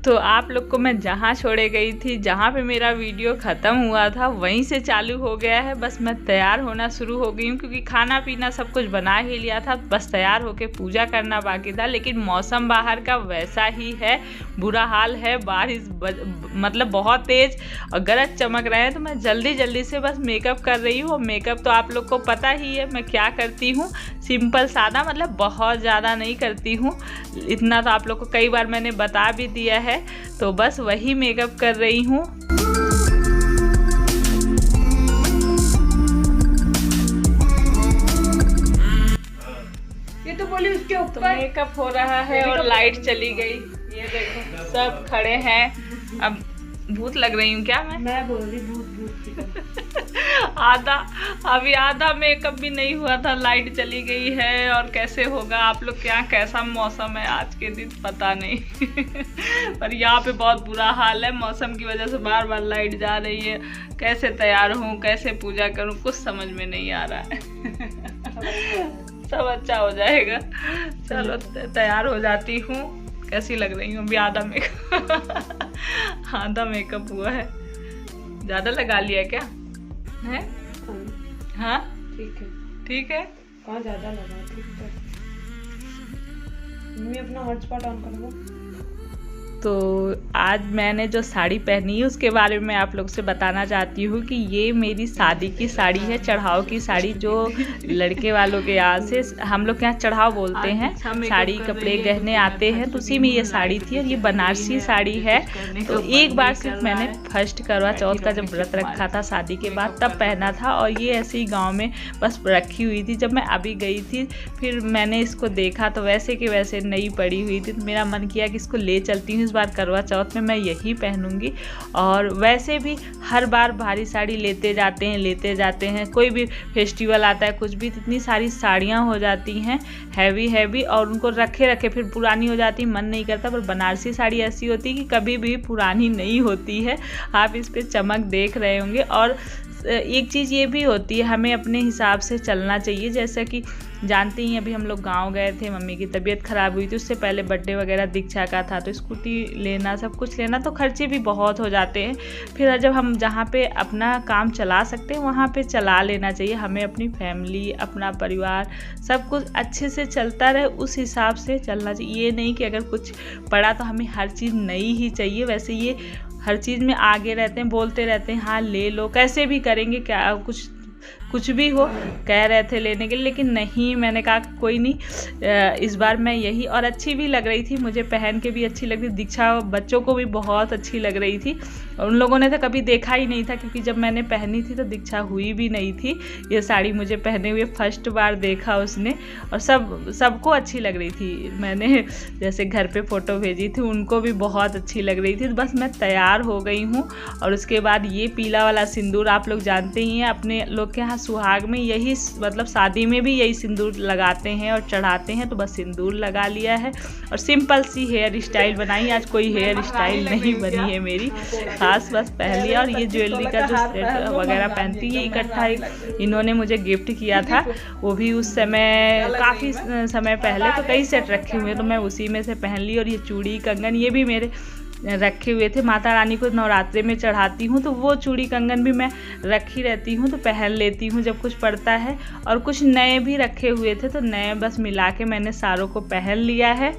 तो आप लोग को मैं जहाँ छोड़े गई थी, जहाँ पे मेरा वीडियो ख़त्म हुआ था वहीं से चालू हो गया है। बस मैं तैयार होना शुरू हो गई हूँ क्योंकि खाना पीना सब कुछ बना ही लिया था, बस तैयार होके पूजा करना बाकी था। लेकिन मौसम बाहर का वैसा ही है, बुरा हाल है, बारिश मतलब बहुत तेज़ और गरज चमक रहे हैं। तो मैं जल्दी जल्दी से बस मेकअप कर रही हूँ। मेकअप तो आप लोग को पता ही है मैं क्या करती हूँ, सिंपल सादा, मतलब बहुत ज़्यादा नहीं करती हूँ। इतना तो आप लोग को कई बार मैंने बता भी दिया है। तो बस वही मेकअप कर रही हूँ। ये तो बोली उसके ऊपर तो मेकअप हो रहा है और लाइट चली गई। ये देखो सब खड़े हैं। अब भूत लग रही हूँ क्या मैं बोल रही भूत अभी आधा मेकअप भी नहीं हुआ था, लाइट चली गई है। और कैसे होगा आप लोग के यहाँ, कैसा मौसम है आज के दिन पता नहीं पर यहाँ पे बहुत बुरा हाल है, मौसम की वजह से बार बार लाइट जा रही है। कैसे तैयार हूँ, कैसे पूजा करूँ, कुछ समझ में नहीं आ रहा है सब अच्छा हो जाएगा। चलो तैयार हो जाती हूँ। कैसी लग रही हूँ अभी? आधा मेकअप हुआ है। ज़्यादा लगा लिया क्या है? हाँ ठीक है, ठीक है। कहाँ ज्यादा लगा? ठीक है, मम्मी अपना हॉटस्पॉट ऑन कर दो। तो आज मैंने जो साड़ी पहनी है उसके बारे में आप लोग से बताना चाहती हूँ कि ये मेरी शादी की साड़ी है, चढ़ाव की साड़ी, जो लड़के वालों के यहाँ से हम लोग के यहाँ चढ़ाव बोलते हैं। साड़ी कपड़े गहने आते हैं, तो उसी में ये साड़ी थी। और ये बनारसी साड़ी है। तो एक बार सिर्फ मैंने फर्स्ट करवा चौथ का जब व्रत रखा था शादी के बाद तब पहना था। और ये ऐसे ही गाँव में बस रखी हुई थी। जब मैं अभी गई थी फिर मैंने इसको देखा तो वैसे के वैसे नई पड़ी हुई थी। तो मेरा मन किया कि इसको ले चलती हूँ, इस बार करवा चौथ में मैं यही पहनूंगी। और वैसे भी हर बार भारी साड़ी लेते जाते हैं, कोई भी फेस्टिवल आता है कुछ भी, इतनी सारी साड़ियाँ हो जाती हैं हैवी और उनको रखे फिर पुरानी हो जाती, मन नहीं करता। पर बनारसी साड़ी ऐसी होती है कि कभी भी पुरानी नहीं होती है। आप इस पे चमक देख रहे होंगे। और एक चीज़ ये भी होती है, हमें अपने हिसाब से चलना चाहिए। जैसा कि जानते ही अभी हम लोग गांव गए थे, मम्मी की तबीयत ख़राब हुई थी, उससे पहले बर्थडे वगैरह दीक्षा का था, तो स्कूटी लेना, सब कुछ लेना, तो खर्चे भी बहुत हो जाते हैं। फिर जब हम जहाँ पे अपना काम चला सकते हैं वहाँ पे चला लेना चाहिए। हमें अपनी फैमिली, अपना परिवार, सब कुछ अच्छे से चलता रहे, उस हिसाब से चलना चाहिए। ये नहीं कि अगर कुछ पड़ा तो हमें हर चीज़ नई ही चाहिए। वैसे ये हर चीज़ में आगे रहते हैं, बोलते रहते हैं हाँ ले लो, कैसे भी करेंगे, क्या कुछ भी हो, कह रहे थे लेने के लिए, लेकिन नहीं, मैंने कहा कोई नहीं, इस बार मैं यही। और अच्छी भी लग रही थी, मुझे पहन के भी अच्छी लग रही थी। दीक्षा बच्चों को भी बहुत अच्छी लग रही थी। और उन लोगों ने तो कभी देखा ही नहीं था, क्योंकि जब मैंने पहनी थी तो दीक्षा हुई भी नहीं थी। ये साड़ी मुझे पहने हुए फर्स्ट बार देखा उसने। और सबको अच्छी लग रही थी। मैंने जैसे घर पे फ़ोटो भेजी थी उनको भी बहुत अच्छी लग रही थी। बस मैं तैयार हो गई हूँ। और उसके बाद ये पीला वाला सिंदूर आप लोग जानते ही हैं, अपने लोग के यहाँ सुहाग में यही, मतलब शादी में भी यही सिंदूर लगाते हैं और चढ़ाते हैं। तो बस सिंदूर लगा लिया है और सिंपल सी हेयर स्टाइल बनाई। आज कोई हेयर स्टाइल नहीं बनी है मेरी खास, बस पहन लिया। और ये ज्वेलरी का जो सेट वगैरह पहनती है, इकट्ठा इन्होंने मुझे गिफ्ट किया था, वो भी उस समय काफ़ी समय पहले, तो कई सेट रखे हुए, तो मैं उसी में से पहन ली। और ये चूड़ी कंगन ये भी मेरे रखे हुए थे, माता रानी को नवरात्रे में चढ़ाती हूँ, तो वो चूड़ी कंगन भी मैं रखी रहती हूँ, तो पहन लेती हूँ जब कुछ पड़ता है। और कुछ नए भी रखे हुए थे, तो नए बस मिला के मैंने सारों को पहन लिया है।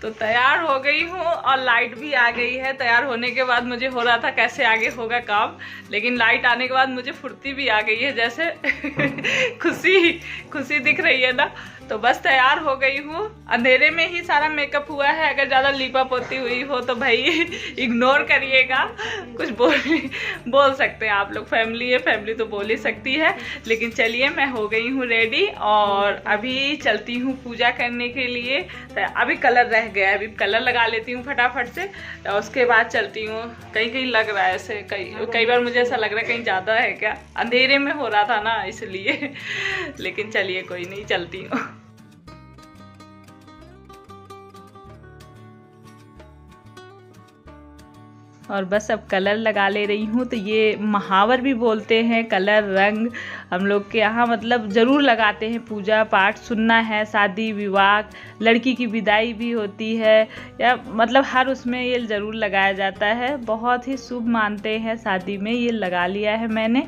तो तैयार हो गई हूँ और लाइट भी आ गई है। तैयार होने के बाद मुझे हो रहा था कैसे आगे होगा काम, लेकिन लाइट आने के बाद मुझे फुर्ती भी आ गई है, जैसे खुशी दिख रही है ना। तो बस तैयार हो गई हूँ। अंधेरे में ही सारा मेकअप हुआ है। अगर ज़्यादा लिपा पोती हुई हो तो भाई इग्नोर करिएगा, कुछ बोल सकते हैं आप लोग, फैमिली है, फैमिली तो बोल ही सकती है। लेकिन चलिए मैं हो गई हूँ रेडी और अभी चलती हूँ पूजा करने के लिए। तो अभी कलर रह गया है, अभी कलर लगा लेती हूँ फटाफट से, और उसके बाद चलती हूँ। कहीं लग रहा है ऐसे, कई बार मुझे ऐसा लग रहा है कहीं ज़्यादा है क्या, अंधेरे में हो रहा था ना इसलिए लेकिन चलिए कोई नहीं, चलती हूँ। और बस अब कलर लगा ले रही हूँ। तो ये महावर भी बोलते हैं, कलर रंग हम लोग के यहाँ मतलब ज़रूर लगाते हैं। पूजा पाठ सुनना है, शादी विवाह, लड़की की विदाई भी होती है या मतलब हर उसमें ये ज़रूर लगाया जाता है। बहुत ही शुभ मानते हैं शादी में, ये लगा लिया है मैंने।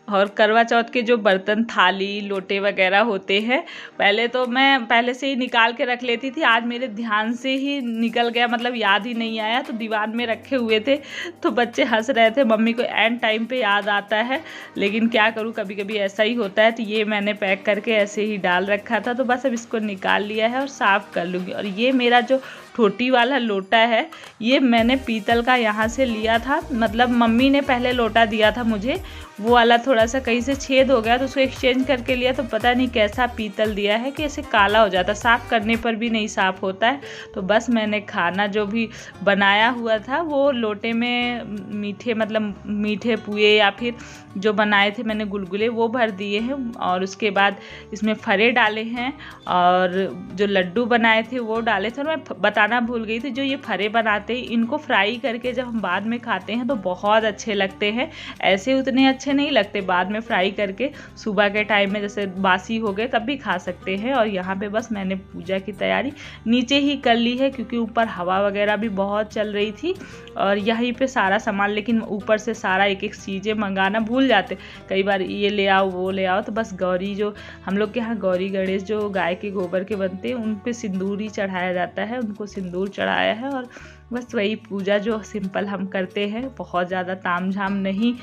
और करवा चौथ के जो बर्तन, थाली, लोटे वगैरह होते हैं, पहले तो मैं पहले से ही निकाल के रख लेती थी। आज मेरे ध्यान से ही निकल गया, मतलब याद ही नहीं आया। तो दीवार में रखे हुए थे तो बच्चे हंस रहे थे, मम्मी को एंड टाइम पे याद आता है, लेकिन क्या करूँ, कभी कभी ऐसा ही होता है। तो ये मैंने पैक करके ऐसे ही डाल रखा था। तो बस अब इसको निकाल लिया है और साफ़ कर लूँगी। और ये मेरा जो छोटी वाला लोटा है, ये मैंने पीतल का यहाँ से लिया था। मतलब मम्मी ने पहले लोटा दिया था मुझे, वो वाला थोड़ा सा कहीं से छेद हो गया तो उसको एक्सचेंज करके लिया। तो पता नहीं कैसा पीतल दिया है कि ऐसे काला हो जाता, साफ़ करने पर भी नहीं साफ़ होता है। तो बस मैंने खाना जो भी बनाया हुआ था वो लोटे में मीठे, मतलब मीठे पुए या फिर जो बनाए थे मैंने गुलगुले, वो भर दिए हैं। और उसके बाद इसमें फरे डाले हैं और जो लड्डू बनाए थे वो डाले थे। और मैं बताना भूल गई थी, जो ये फरे बनाते हैं इनको फ्राई करके जब हम बाद में खाते हैं तो बहुत अच्छे लगते हैं। ऐसे उतने अच्छे नहीं लगते, बाद में फ्राई करके सुबह के टाइम में जैसे बासी हो गए तब भी खा सकते हैं। और यहाँ पे बस मैंने पूजा की तैयारी नीचे ही कर ली है, क्योंकि ऊपर हवा वगैरह भी बहुत चल रही थी। और यहीं पे सारा सामान, लेकिन ऊपर से सारा एक एक चीज़ें मंगाना भूल जाते, कई बार ये ले आओ वो ले आओ। तो बस गौरी, जो हम लोग के यहाँ गौरी गणेश जो गाय के गोबर के बनते हैं, उन पे सिंदूर ही चढ़ाया जाता है, उनको सिंदूर चढ़ाया है। और बस वही पूजा जो सिंपल हम करते हैं, बहुत ज़्यादा ताम झाम नहीं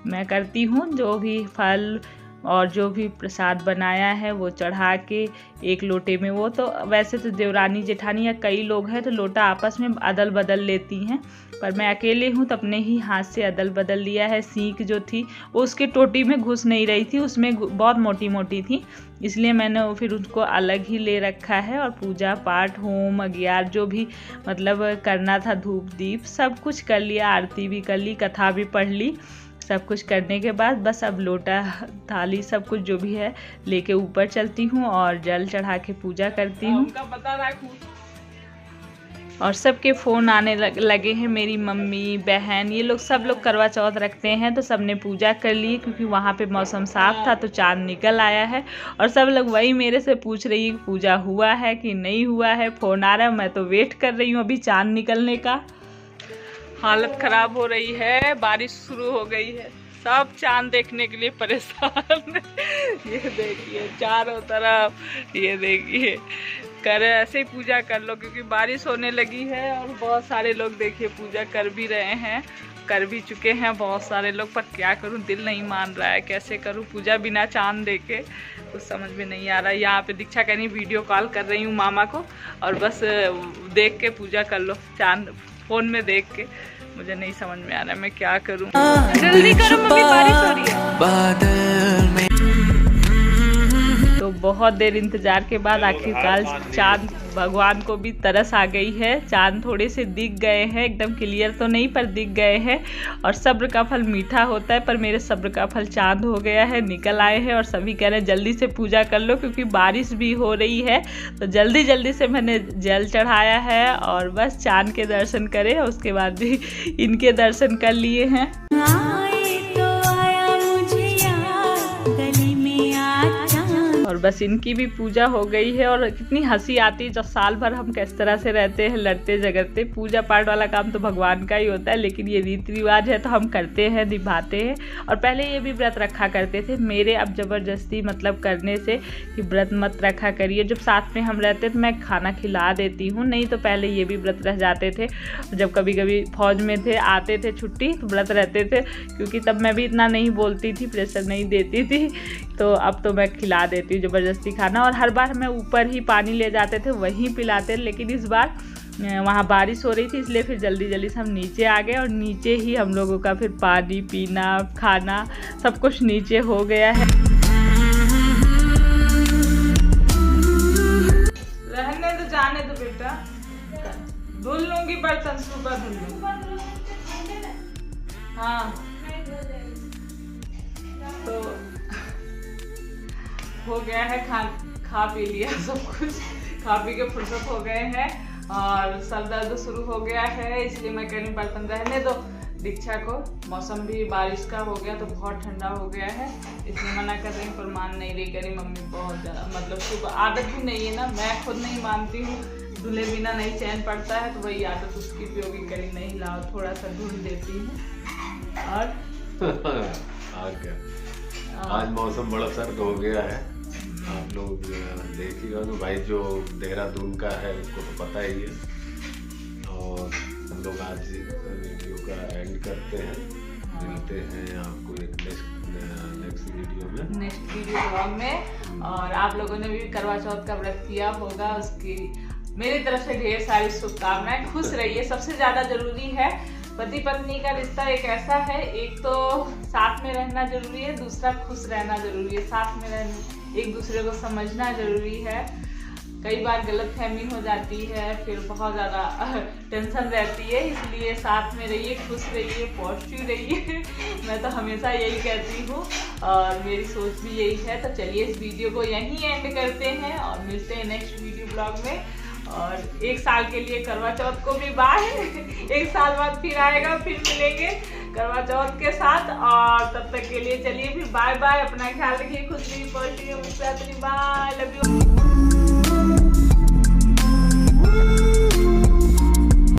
मैं करती हूँ। जो भी फल और जो भी प्रसाद बनाया है वो चढ़ा के एक लोटे में, वो तो वैसे तो देवरानी जेठानी या कई लोग हैं तो लोटा आपस में अदल बदल लेती हैं, पर मैं अकेले हूँ तो अपने ही हाथ से अदल बदल लिया है। सीख जो थी वो उसके टोटी में घुस नहीं रही थी, उसमें बहुत मोटी मोटी थी, इसलिए मैंने फिर उसको अलग ही ले रखा है। और पूजा पाठ, होम अज्ञार जो भी मतलब करना था, धूप दीप सब कुछ कर लिया, आरती भी कर ली, कथा भी पढ़ ली। सब कुछ करने के बाद बस अब लोटा, थाली, सब कुछ जो भी है लेके ऊपर चलती हूँ और जल चढ़ा के पूजा करती हूँ। और सबके फ़ोन आने लगे हैं, मेरी मम्मी, बहन, ये लोग सब लोग करवा चौथ रखते हैं तो सब ने पूजा कर ली, क्योंकि वहाँ पे मौसम साफ़ था तो चाँद निकल आया है। और सब लोग वही मेरे से पूछ रही है पूजा हुआ है कि नहीं हुआ है, फ़ोन आ रहा है, मैं तो वेट कर रही हूँ अभी चाँद निकलने का। हालत ख़राब हो रही है, बारिश शुरू हो गई है, सब चाँद देखने के लिए परेशान। ये देखिए चारों तरफ, ये देखिए, करे ऐसे ही पूजा कर लो, क्योंकि बारिश होने लगी है। और बहुत सारे लोग देखिए पूजा कर भी रहे हैं, कर भी चुके हैं बहुत सारे लोग, पर क्या करूं, दिल नहीं मान रहा है, कैसे करूं पूजा बिना चांद देखे, कुछ समझ में नहीं आ रहा है। यहाँ पे दीक्षा कहनी वीडियो कॉल कर रही हूँ मामा को, और बस देख के पूजा कर लो, चांद फ़ोन में देख के। मुझे नहीं समझ में आ रहा है मैं क्या करूं। जल्दी करो मम्मी, बारिश हो रही है। तो बहुत देर इंतजार के बाद आखिरकार चांद, भगवान को भी तरस आ गई है। चांद थोड़े से दिख गए हैं, एकदम क्लियर तो नहीं पर दिख गए हैं। और सब्र का फल मीठा होता है, पर मेरे सब्र का फल चांद हो गया है, निकल आए हैं। और सभी कह रहे हैं जल्दी से पूजा कर लो, क्योंकि बारिश भी हो रही है। तो जल्दी जल्दी से मैंने जल चढ़ाया है और बस चांद के दर्शन करे, उसके बाद भी इनके दर्शन कर लिए हैं। और बस इनकी भी पूजा हो गई है। और कितनी हंसी आती है जब साल भर हम किस तरह से रहते हैं, लड़ते झगड़ते। पूजा पाठ वाला काम तो भगवान का ही होता है, लेकिन ये रीति रिवाज है तो हम करते हैं, निभाते हैं। और पहले ये भी व्रत रखा करते थे मेरे, अब ज़बरदस्ती मतलब करने से कि व्रत मत रखा करिए। जब साथ में हम रहते तो मैं खाना खिला देती हूँ, नहीं तो पहले ये भी व्रत रह जाते थे। जब कभी कभी फौज में थे, आते थे छुट्टी तो व्रत रहते थे, क्योंकि तब मैं भी इतना नहीं बोलती थी, प्रेशर नहीं देती थी। तो अब तो मैं खिला देती हूँ ज़बरदस्ती खाना। और हर बार हमें ऊपर ही पानी ले जाते थे, वहीं पिलाते, लेकिन इस बार वहाँ बारिश हो रही थी इसलिए फिर जल्दी जल्दी से हम नीचे आ गए। और नीचे ही हम लोगों का फिर पानी पीना, खाना सब कुछ नीचे हो गया है। रहने तो जाने दो बेटा, धुल लूँगी बर्तन, सुबह धुल लूँगी। हो गया है, खा पी लिया सब कुछ, खा पी के फुर्सत हो गए हैं और सर दर्द शुरू हो गया है, इसलिए मैं कह रही हूँ बर्तन रहने दो। दीक्षा को मौसम भी बारिश का हो गया तो बहुत ठंडा हो गया है, इसलिए मना कर रही हूँ, पर मान नहीं रही, कह रही मम्मी बहुत ज़्यादा, मतलब सुबह आदत भी नहीं है ना, मैं खुद नहीं मानती हूँ, धुले बिना नहीं चैन पड़ता है, तो वही आदत उसकी भी होगी, करी नहीं लाओ थोड़ा सा धुल देती हूँ। और आज मौसम बड़ा सर्द हो गया है, आप लोग देखिएगा तो भाई जो देहरादून का है उसको तो पता ही है। और हम लोग आज वीडियो का एंड करते हैं, मिलते हैं आपको एक नेक्स्ट वीडियो ब्लॉग में। और आप लोगों ने भी करवा चौथ का व्रत किया होगा, उसकी मेरी तरफ से ढेर सारी शुभकामनाएं। खुश रहिए, सबसे ज्यादा जरूरी है। पति पत्नी का रिश्ता एक ऐसा है, एक तो साथ में रहना जरूरी है, दूसरा खुश रहना जरूरी है। साथ में रहना, एक दूसरे को समझना जरूरी है। कई बार गलतफहमी हो जाती है, फिर बहुत ज़्यादा टेंशन रहती है, इसलिए साथ में रहिए, खुश रहिए, पॉजिटिव रहिए। मैं तो हमेशा यही कहती हूँ और मेरी सोच भी यही है। तो चलिए इस वीडियो को यहीं एंड करते हैं और मिलते हैं नेक्स्ट वीडियो ब्लॉग में। और एक साल के लिए करवा चौथ को भी बाय। एक साल बाद फिर आएगा, फिर मिलेंगे करवा चौथ के साथ। और तब तक के लिए चलिए फिर बाय बाय, अपना ख्याल रखिए, खुश रहिए, पॉजिटिव, बाय, लव यू।